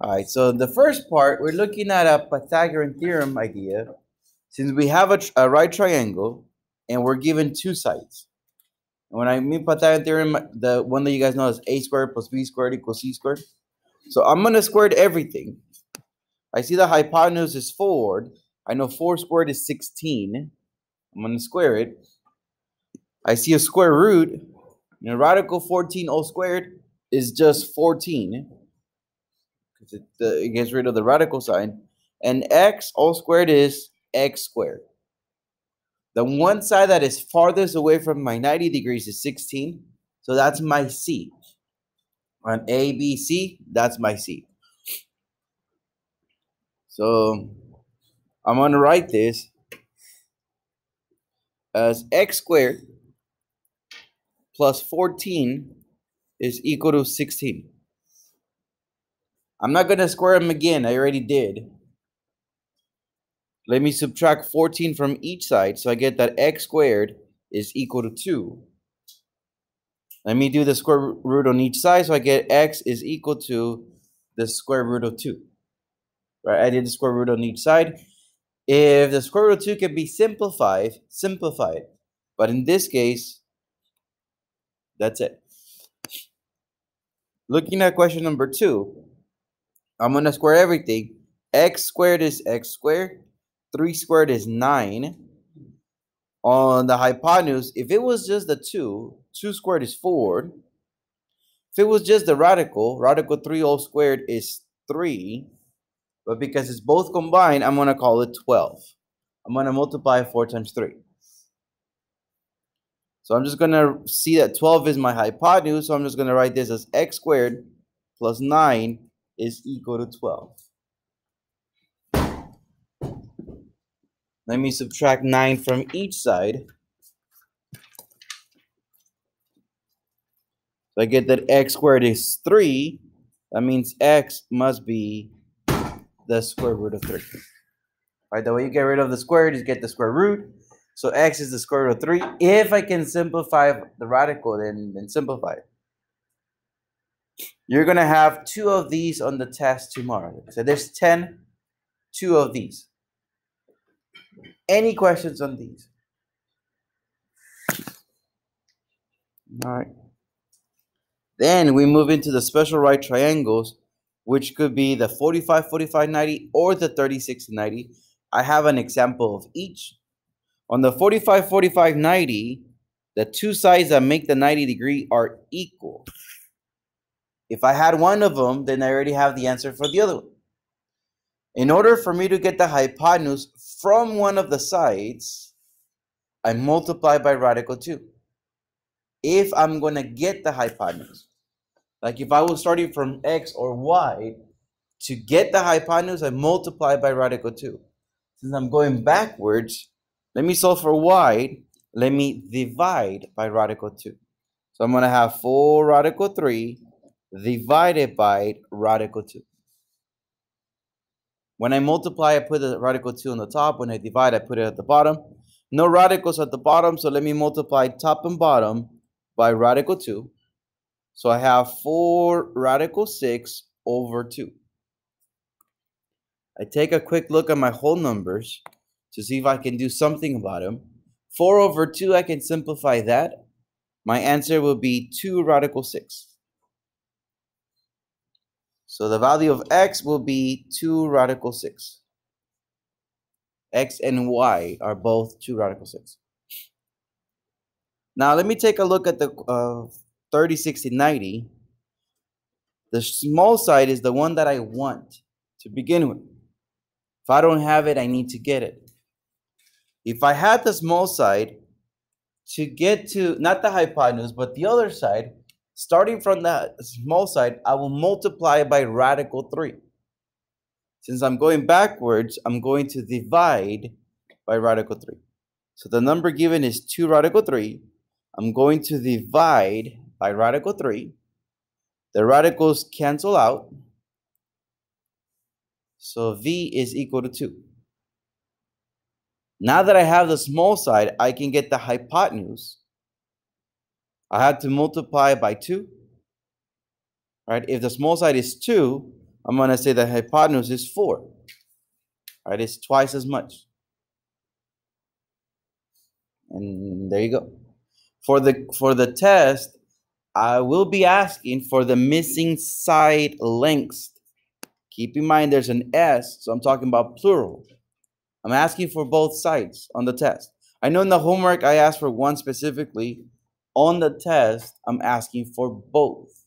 All right, so the first part, we're looking at a Pythagorean theorem idea. Since we have a right triangle and we're given two sides. And when I mean Pythagorean theorem, the one that you guys know is a squared plus b squared equals c squared. So I'm going to square everything. I see the hypotenuse is 4. I know 4 squared is 16. I'm going to square it. I see a square root. Radical 14 all squared is just 14. It gets rid of the radical sign. And x all squared is x squared. The one side that is farthest away from my 90 degrees is 16. So that's my C. On A, B, C, that's my C. So I'm going to write this as x squared plus 14 is equal to 16. I'm not going to square them again. I already did. Let me subtract 14 from each side. So I get that x squared is equal to 2. Let me do the square root on each side. So I get x is equal to the square root of 2. Right? I did the square root on each side. If the square root of 2 can be simplified. But in this case, that's it. Looking at question number 2, I'm going to square everything. X squared is x squared. 3 squared is 9. On the hypotenuse, if it was just the 2 squared is 4. If it was just the radical 3 all squared is 3. But because it's both combined, I'm going to call it 12. I'm going to multiply 4 times 3. So I'm just going to see that 12 is my hypotenuse. So I'm just going to write this as x squared plus 9 is equal to 12. Let me subtract 9 from each side. So I get that x squared is 3. That means x must be the square root of 3. Right, the way you get rid of the squared is get the square root. So x is the square root of 3. If I can simplify the radical, then simplify it. You're going to have 2 of these on the test tomorrow. So there's 2 of these. Any questions on these? All right. Then we move into the special right triangles, which could be the 45, 45, 90 or the 36, 90. I have an example of each. On the 45, 45, 90, the two sides that make the 90 degree are equal. If I had one of them, then I already have the answer for the other one. In order for me to get the hypotenuse from one of the sides, I multiply by radical 2. If I'm going to get the hypotenuse. Like if I was starting from x or y, to get the hypotenuse, I multiply by radical 2. Since I'm going backwards, let me solve for y. Let me divide by radical 2. So I'm going to have 4 radical 3 divided by radical 2. When I multiply, I put the radical 2 on the top. When I divide, I put it at the bottom. No radicals at the bottom, so let me multiply top and bottom by radical 2. So I have 4 radical 6 over 2. I take a quick look at my whole numbers to see if I can do something about them. 4 over 2, I can simplify that. My answer will be 2 radical 6. So the value of x will be 2 radical 6. X and y are both 2 radical 6. Now let me take a look at the 30, 60, 90. The small side is the one that I want to begin with. If I don't have it, I need to get it. If I had the small side, to get to, not the hypotenuse, but the other side, starting from the small side, I will multiply by radical 3. Since I'm going backwards, I'm going to divide by radical 3. So the number given is 2 radical 3. I'm going to divide by radical 3. The radicals cancel out. So v is equal to 2. Now that I have the small side, I can get the hypotenuse. I have to multiply by 2. Right? If the small side is 2, I'm going to say the hypotenuse is 4. Right? It's twice as much. And there you go. For the test, I will be asking for the missing side lengths. Keep in mind there's an S, so I'm talking about plural. I'm asking for both sides on the test. I know in the homework I asked for one specifically. On the test, I'm asking for both.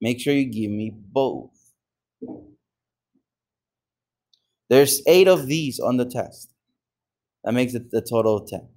Make sure you give me both. There's 8 of these on the test. That makes it the total of 10.